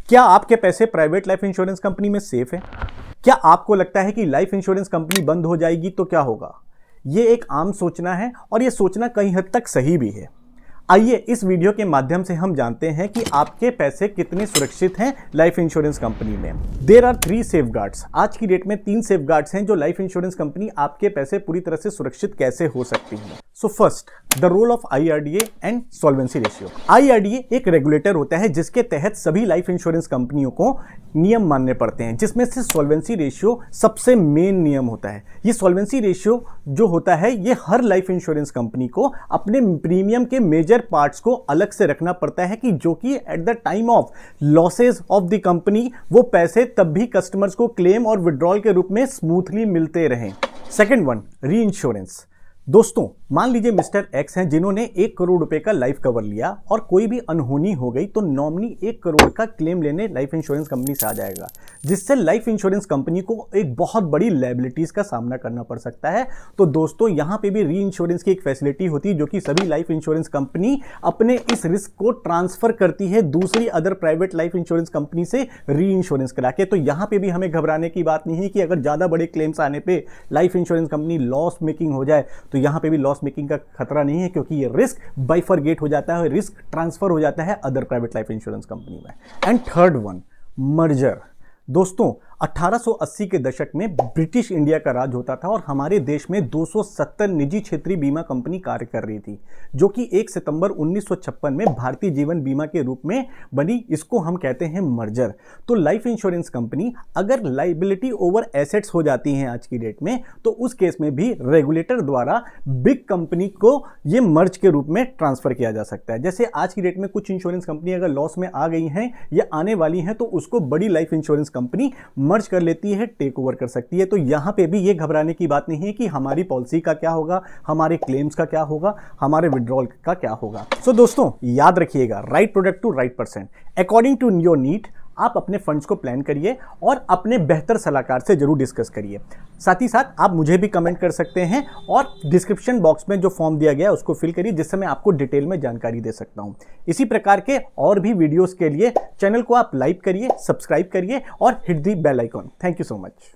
क्या आपके पैसे प्राइवेट लाइफ इंश्योरेंस कंपनी में सेफ हैं? क्या आपको लगता है कि लाइफ इंश्योरेंस कंपनी बंद हो जाएगी तो क्या होगा? ये एक आम सोचना है और ये सोचना कई हद तक सही भी है। आइए इस वीडियो के माध्यम से हम जानते हैं कि आपके पैसे कितने सुरक्षित हैं लाइफ इंश्योरेंस कंपनी में। There are 3 safeguards. आज की डेट में 3 सेफगार्ड्स हैं जो लाइफ इंश्योरेंस कंपनी आपके पैसे पूरी तरह से सुरक्षित कैसे हो सकती है। So first, the role of IRDA and solvency ratio. IRDA एक रेगुलेटर होता है जिसके तहत सभी लाइफ इंश्योरेंस कंपनियों को नियम मानने पड़ते हैं, जिसमें से सॉल्वेंसी रेशियो सबसे मेन नियम होता है। ये सॉल्वेंसी रेशियो जो होता है ये हर लाइफ इंश्योरेंस कंपनी को अपने प्रीमियम के मेजर पार्ट्स को अलग से रखना पड़ता है कि जो कि at the time of losses of the company वो पैसे तब भी कस्टमर्स को क्लेम और विड्रॉल के रूप में स्मूथली मिलते रहें। सेकंड वन, री इंश्योरेंस। दोस्तों, मान लीजिए मिस्टर एक्स हैं जिन्होंने 1 करोड़ रुपए का लाइफ कवर लिया और कोई भी अनहोनी हो गई तो नॉमिनी 1 करोड़ का क्लेम लेने लाइफ इंश्योरेंस कंपनी से आ जाएगा, जिससे लाइफ इंश्योरेंस कंपनी को एक बहुत बड़ी लायबिलिटीज का सामना करना पड़ सकता है। तो दोस्तों, यहां पे भी री इंश्योरेंस की एक फैसिलिटी होती है जो कि सभी लाइफ इंश्योरेंस कंपनी अपने इस रिस्क को ट्रांसफर करती है दूसरी other private life insurance company से री इंश्योरेंस करा के। तो यहां पर भी हमें घबराने की बात नहीं है कि अगर ज्यादा बड़े क्लेम्स आने पर life insurance company loss making हो जाए तो यहां पे भी लॉस मेकिंग का खतरा नहीं है, क्योंकि ये रिस्क बाइफरगेट हो जाता है, रिस्क ट्रांसफर हो जाता है other private life insurance company में। And third one, merger. दोस्तों, 1880 के दशक में ब्रिटिश इंडिया का राज होता था और हमारे देश में 270 निजी क्षेत्रीय बीमा कंपनी कार्य कर रही थी, जो कि 1 सितंबर 1956 में भारतीय जीवन बीमा के रूप में बनी। इसको हम कहते हैं मर्जर। तो लाइफ इंश्योरेंस कंपनी अगर लाइबिलिटी ओवर एसेट्स हो जाती हैं आज की डेट में, तो उस केस में भी रेगुलेटर द्वारा बिग कंपनी को ये मर्ज के रूप में ट्रांसफर किया जा सकता है। जैसे आज की डेट में कुछ इंश्योरेंस कंपनी अगर लॉस में आ गई हैं या आने वाली हैं तो उसको बड़ी लाइफ इंश्योरेंस कंपनी मर्ज कर लेती है, टेक ओवर कर सकती है। तो यहां पे भी ये घबराने की बात नहीं है कि हमारी पॉलिसी का क्या होगा, हमारे क्लेम्स का क्या होगा, हमारे विड्रॉल का क्या होगा। सो दोस्तों, याद रखिएगा, right product to right person according to your need. आप अपने फंड्स को प्लान करिए और अपने बेहतर सलाहकार से जरूर डिस्कस करिए। साथ ही साथ आप मुझे भी कमेंट कर सकते हैं और डिस्क्रिप्शन बॉक्स में जो फॉर्म दिया गया है उसको फिल करिए, जिससे मैं आपको डिटेल में जानकारी दे सकता हूं। इसी प्रकार के और भी वीडियोस के लिए चैनल को आप लाइक करिए, सब्सक्राइब करिए और hit the bell icon. Thank you so much.